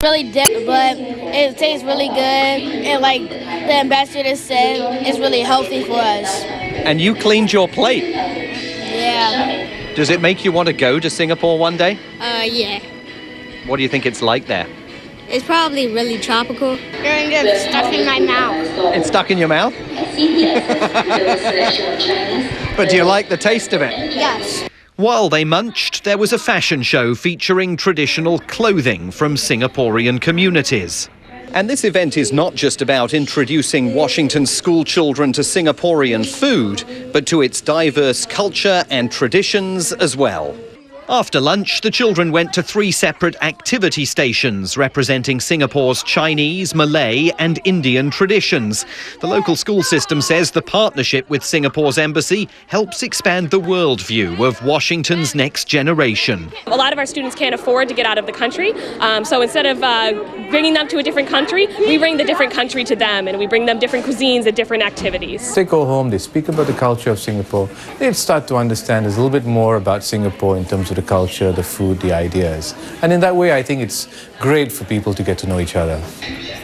Really dead, but it tastes really good. And like the ambassador said, it's really healthy for us. And you cleaned your plate. Yeah. Does it make you want to go to Singapore one day? Yeah. What do you think it's like there? It's probably really tropical. It's stuck in my mouth. It's stuck in your mouth? But do you like the taste of it? Yes. While they munched, there was a fashion show featuring traditional clothing from Singaporean communities. And this event is not just about introducing Washington school children to Singaporean food, but to its diverse culture and traditions as well. After lunch, the children went to 3 separate activity stations representing Singapore's Chinese, Malay and Indian traditions. The local school system says the partnership with Singapore's embassy helps expand the worldview of Washington's next generation. A lot of our students can't afford to get out of the country, so instead of bringing them to a different country, we bring the different country to them, and we bring them different cuisines and different activities. They go home, they speak about the culture of Singapore, they start to understand a little bit more about Singapore in terms of the culture, the food, the ideas. And in that way, I think it's great for people to get to know each other.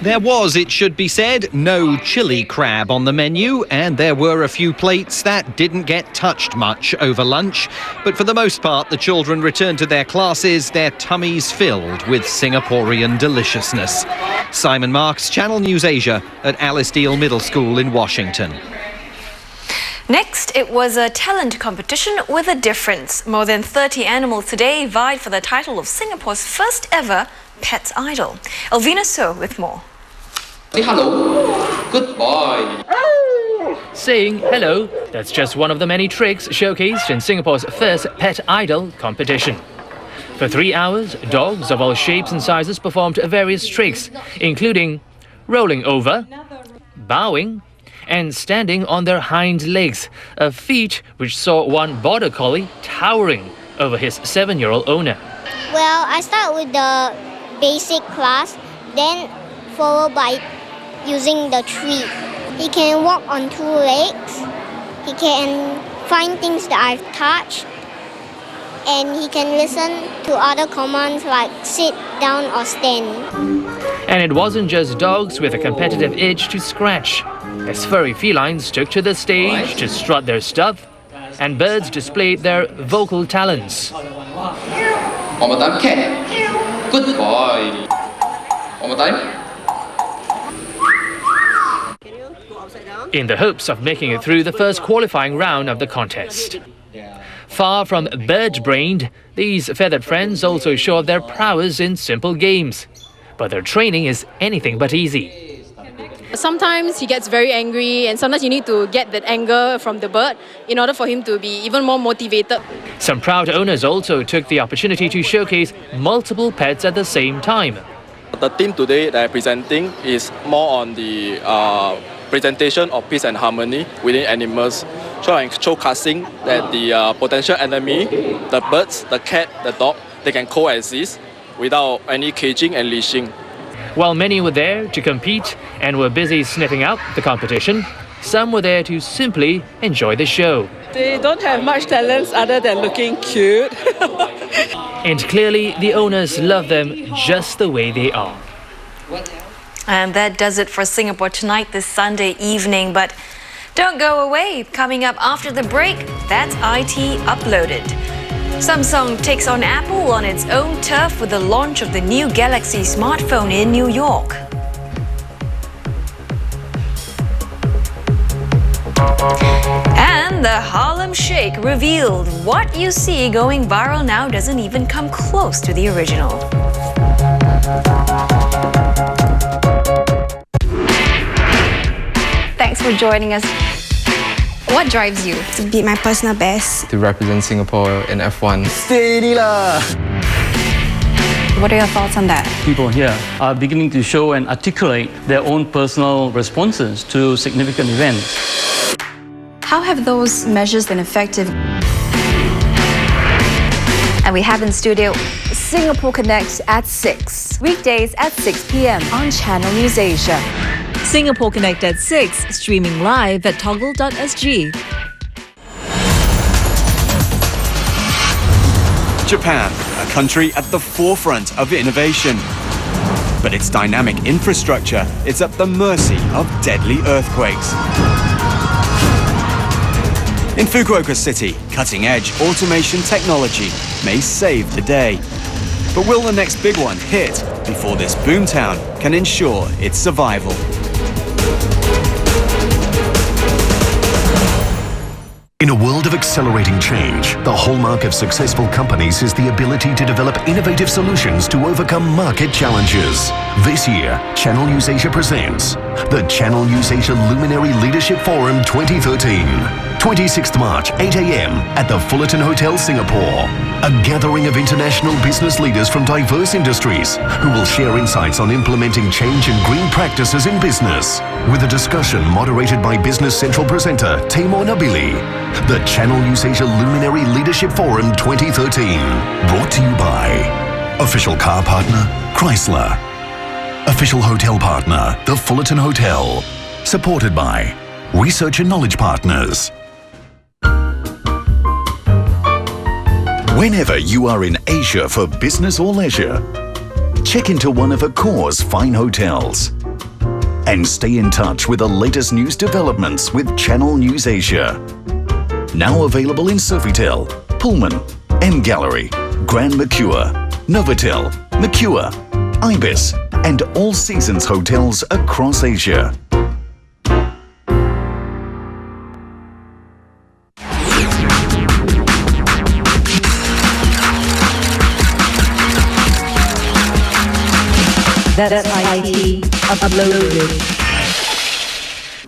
There was, it should be said, no chili crab on the menu, and there were a few plates that didn't get touched much over lunch. But for the most part, the children returned to their classes, their tummies filled with Singaporean deliciousness. Simon Marks, Channel News Asia at Alice Deal Middle School in Washington. Next, it was a talent competition with a difference. More than 30 animals today vied for the title of Singapore's first ever Pet Idol. Elvina So with more. Say hello. Good boy. Saying hello, that's just one of the many tricks showcased in Singapore's first Pet Idol competition. For 3 hours, dogs of all shapes and sizes performed various tricks, including rolling over, bowing, and standing on their hind legs, a feat which saw one border collie towering over his 7-year-old owner. Well, I start with the basic class, then followed by using the tree. He can walk on 2 legs, he can find things that I've touched, and he can listen to other commands like sit, down or stand. And it wasn't just dogs with a competitive itch to scratch, as furry felines took to the stage to strut their stuff, and birds displayed their vocal talents. One more time, cat. Good boy. One more time. In the hopes of making it through the first qualifying round of the contest. Far from bird-brained, these feathered friends also show their prowess in simple games. But their training is anything but easy. Sometimes he gets very angry, and sometimes you need to get that anger from the bird in order for him to be even more motivated. Some proud owners also took the opportunity to showcase multiple pets at the same time. The theme today that I'm presenting is more on the presentation of peace and harmony within animals. So I'm showcasing that the potential enemy, the birds, the cat, the dog, they can coexist without any caging and leashing. While many were there to compete and were busy sniffing out the competition, some were there to simply enjoy the show. They don't have much talents other than looking cute. And clearly the owners love them just the way they are. And that does it for Singapore Tonight this Sunday evening. But don't go away. Coming up after the break, that's IT Uploaded. Samsung takes on Apple on its own turf with the launch of the new Galaxy smartphone in New York. And the Harlem Shake revealed what you see going viral now doesn't even come close to the original. Thanks for joining us. What drives you? To beat my personal best. To represent Singapore in F1. Steady lah! What are your thoughts on that? People here are beginning to show and articulate their own personal responses to significant events. How have those measures been effective? And we have in studio Singapore Connect at 6. Weekdays at 6 p.m. on Channel News Asia. Singapore Connect at 6, streaming live at toggle.sg. Japan, a country at the forefront of innovation. but its dynamic infrastructure is at the mercy of deadly earthquakes. In Fukuoka City, cutting-edge automation technology may save the day. But will the next big one hit before this boomtown can ensure its survival? In a world of accelerating change, the hallmark of successful companies is the ability to develop innovative solutions to overcome market challenges. This year, Channel News Asia presents the Channel News Asia Luminary Leadership Forum 2013. 26th March, 8 a.m. at the Fullerton Hotel, Singapore. A gathering of international business leaders from diverse industries who will share insights on implementing change and green practices in business. With a discussion moderated by Business Central presenter Taimur Nabili. The Channel News Asia Luminary Leadership Forum 2013. Brought to you by official car partner, Chrysler. Official hotel partner, the Fullerton Hotel. Supported by Research and Knowledge Partners. Whenever you are in Asia for business or leisure, check into one of Accor's fine hotels and stay in touch with the latest news developments with Channel News Asia. Now available in Sofitel, Pullman, M-Gallery, Grand Mercure, Novotel, Mercure, Ibis, and All Seasons hotels across Asia. That's IT Uploaded.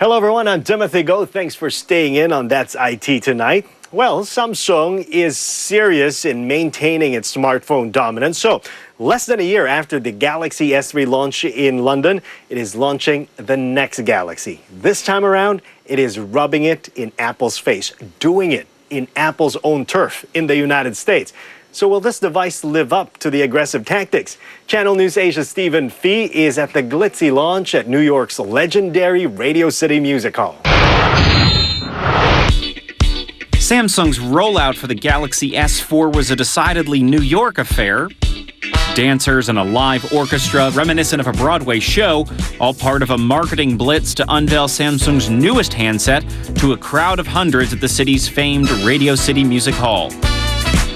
Hello everyone, I'm Timothy Go. Thanks for staying in on That's IT tonight. Well, Samsung is serious in maintaining its smartphone dominance. So, less than a year after the Galaxy S3 launch in London, it is launching the next Galaxy. This time around, it is rubbing it in Apple's face, doing it in Apple's own turf in the United States. So will this device live up to the aggressive tactics? Channel News Asia's Stephen Fee is at the glitzy launch at New York's legendary Radio City Music Hall. Samsung's rollout for the Galaxy S4 was a decidedly New York affair. Dancers and a live orchestra reminiscent of a Broadway show, all part of a marketing blitz to unveil Samsung's newest handset to a crowd of hundreds at the city's famed Radio City Music Hall.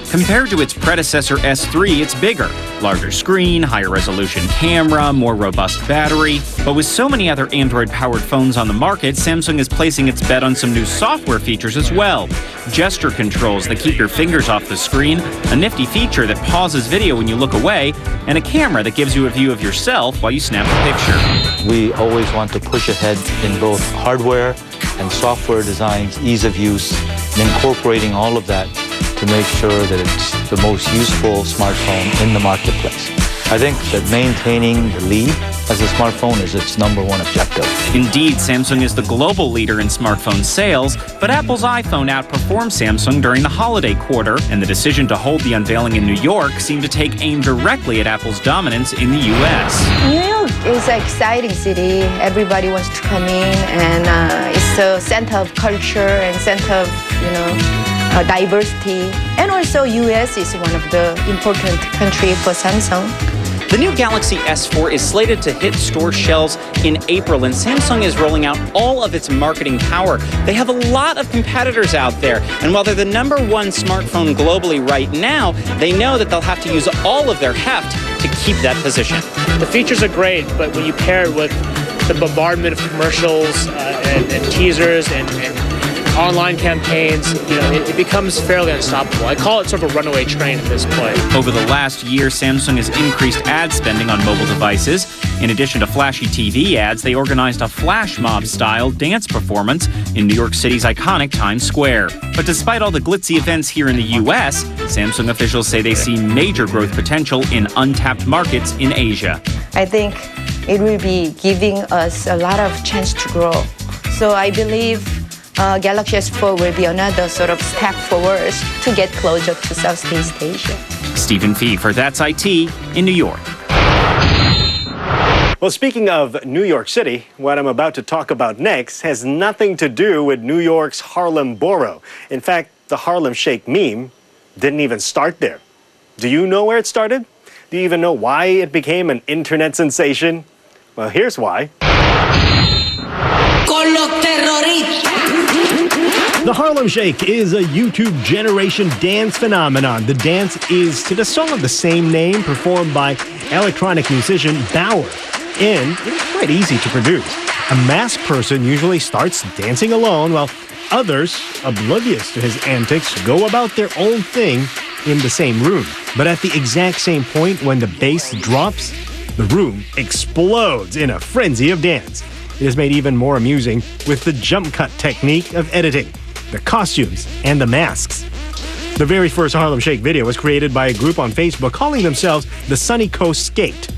Compared to its predecessor S3, it's bigger. Larger screen, higher resolution camera, more robust battery. But with so many other Android-powered phones on the market, Samsung is placing its bet on some new software features as well. Gesture controls that keep your fingers off the screen, a nifty feature that pauses video when you look away, and a camera that gives you a view of yourself while you snap a picture. We always want to push ahead in both hardware and software designs, ease of use, and incorporating all of that to make sure that it's the most useful smartphone in the marketplace. I think that maintaining the lead as a smartphone is its #1 objective. Indeed, Samsung is the global leader in smartphone sales, but Apple's iPhone outperformed Samsung during the holiday quarter, and the decision to hold the unveiling in New York seemed to take aim directly at Apple's dominance in the U.S. New York is an exciting city. Everybody wants to come in, and it's the center of culture and center of, diversity. And also, U.S. is one of the important countries for Samsung. The new Galaxy S4 is slated to hit store shelves in April, and Samsung is rolling out all of its marketing power. They have a lot of competitors out there, and while they're the #1 smartphone globally right now, they know that they'll have to use all of their heft to keep that position. The features are great, but when you pair it with the bombardment of commercials and teasers and online campaigns, it becomes fairly unstoppable. I call it sort of a runaway train at this point. Over the last year, Samsung has increased ad spending on mobile devices. In addition to flashy TV ads, they organized a flash mob-style dance performance in New York City's iconic Times Square. But despite all the glitzy events here in the U.S., Samsung officials say they see major growth potential in untapped markets in Asia. I think it will be giving us a lot of chance to grow. So I believe Galaxy S4 will be another sort of step forward to get closer to Southeast Asia. Stephen Fee for That's IT in New York. Well, speaking of New York City, what I'm about to talk about next has nothing to do with New York's Harlem Borough. In fact, the Harlem Shake meme didn't even start there. Do you know where it started? Do you even know why it became an internet sensation? Well, here's why. The Harlem Shake is a YouTube generation dance phenomenon. The dance is to the song of the same name, performed by electronic musician Bauer, and it's quite easy to produce. A masked person usually starts dancing alone, while others, oblivious to his antics, go about their own thing in the same room. But at the exact same point when the bass drops, the room explodes in a frenzy of dance. It is made even more amusing with the jump cut technique of editing, the costumes, and the masks. The very first Harlem Shake video was created by a group on Facebook calling themselves the Sunny Coast Skate.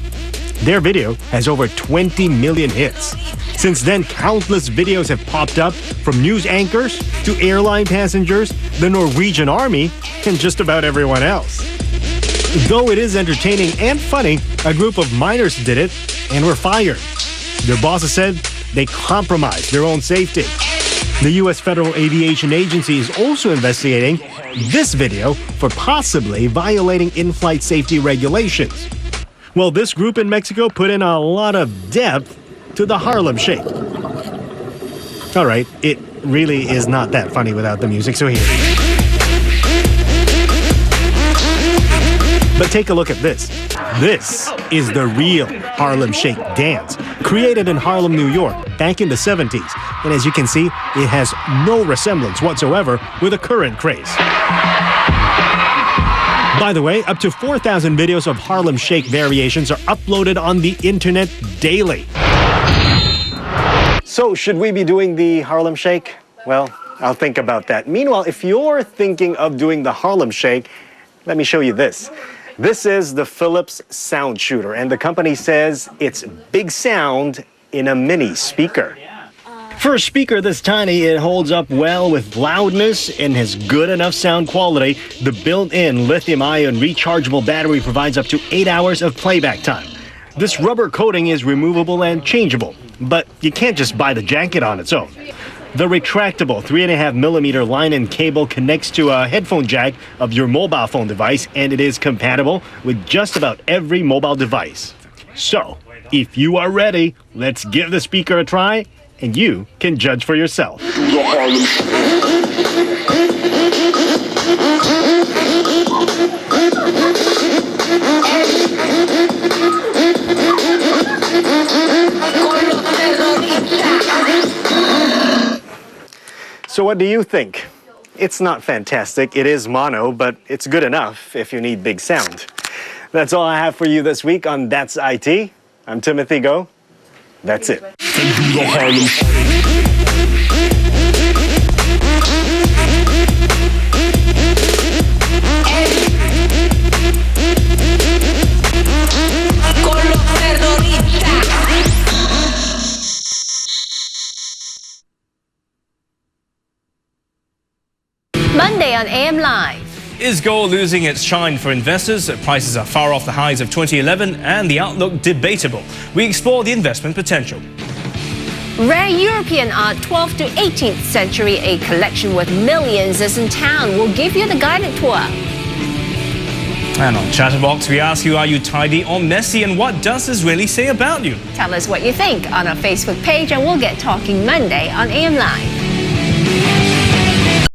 Their video has over 20 million hits. Since then, countless videos have popped up, from news anchors to airline passengers, the Norwegian Army, and just about everyone else. Though it is entertaining and funny, a group of minors did it and were fired. Their bosses said they compromised their own safety. The U.S. Federal Aviation Agency is also investigating this video for possibly violating in-flight safety regulations. Well, this group in Mexico put in a lot of depth to the Harlem Shake. All right, it really is not that funny without the music, so here. But take a look at this. This is the real Harlem Shake dance, created in Harlem, New York, back in the 70s. And as you can see, it has no resemblance whatsoever with the current craze. By the way, up to 4,000 videos of Harlem Shake variations are uploaded on the internet daily. So, should we be doing the Harlem Shake? Well, I'll think about that. Meanwhile, if you're thinking of doing the Harlem Shake, let me show you this. This is the Philips Sound Shooter, and the company says it's big sound in a mini speaker. For a speaker this tiny, it holds up well with loudness and has good enough sound quality. The built-in lithium-ion rechargeable battery provides up to 8 hours of playback time. This rubber coating is removable and changeable, but you can't just buy the jacket on its own. The retractable 3.5mm line-in cable connects to a headphone jack of your mobile phone device, and it is compatible with just about every mobile device. So, if you are ready, let's give the speaker a try, and you can judge for yourself. So what do you think? It's not fantastic, it is mono, but it's good enough if you need big sound. That's all I have for you this week on That's IT. I'm Timothy Go. That's it. Monday on AM Live. Is gold losing its shine for investors? Prices are far off the highs of 2011 and the outlook debatable. We explore the investment potential. Rare European art 12th to 18th century, a collection worth millions is in town. We'll give you the guided tour. And on Chatterbox, we ask you, are you tidy or messy, and what does this really say about you? Tell us what you think on our Facebook page, and we'll get talking Monday on AM Live.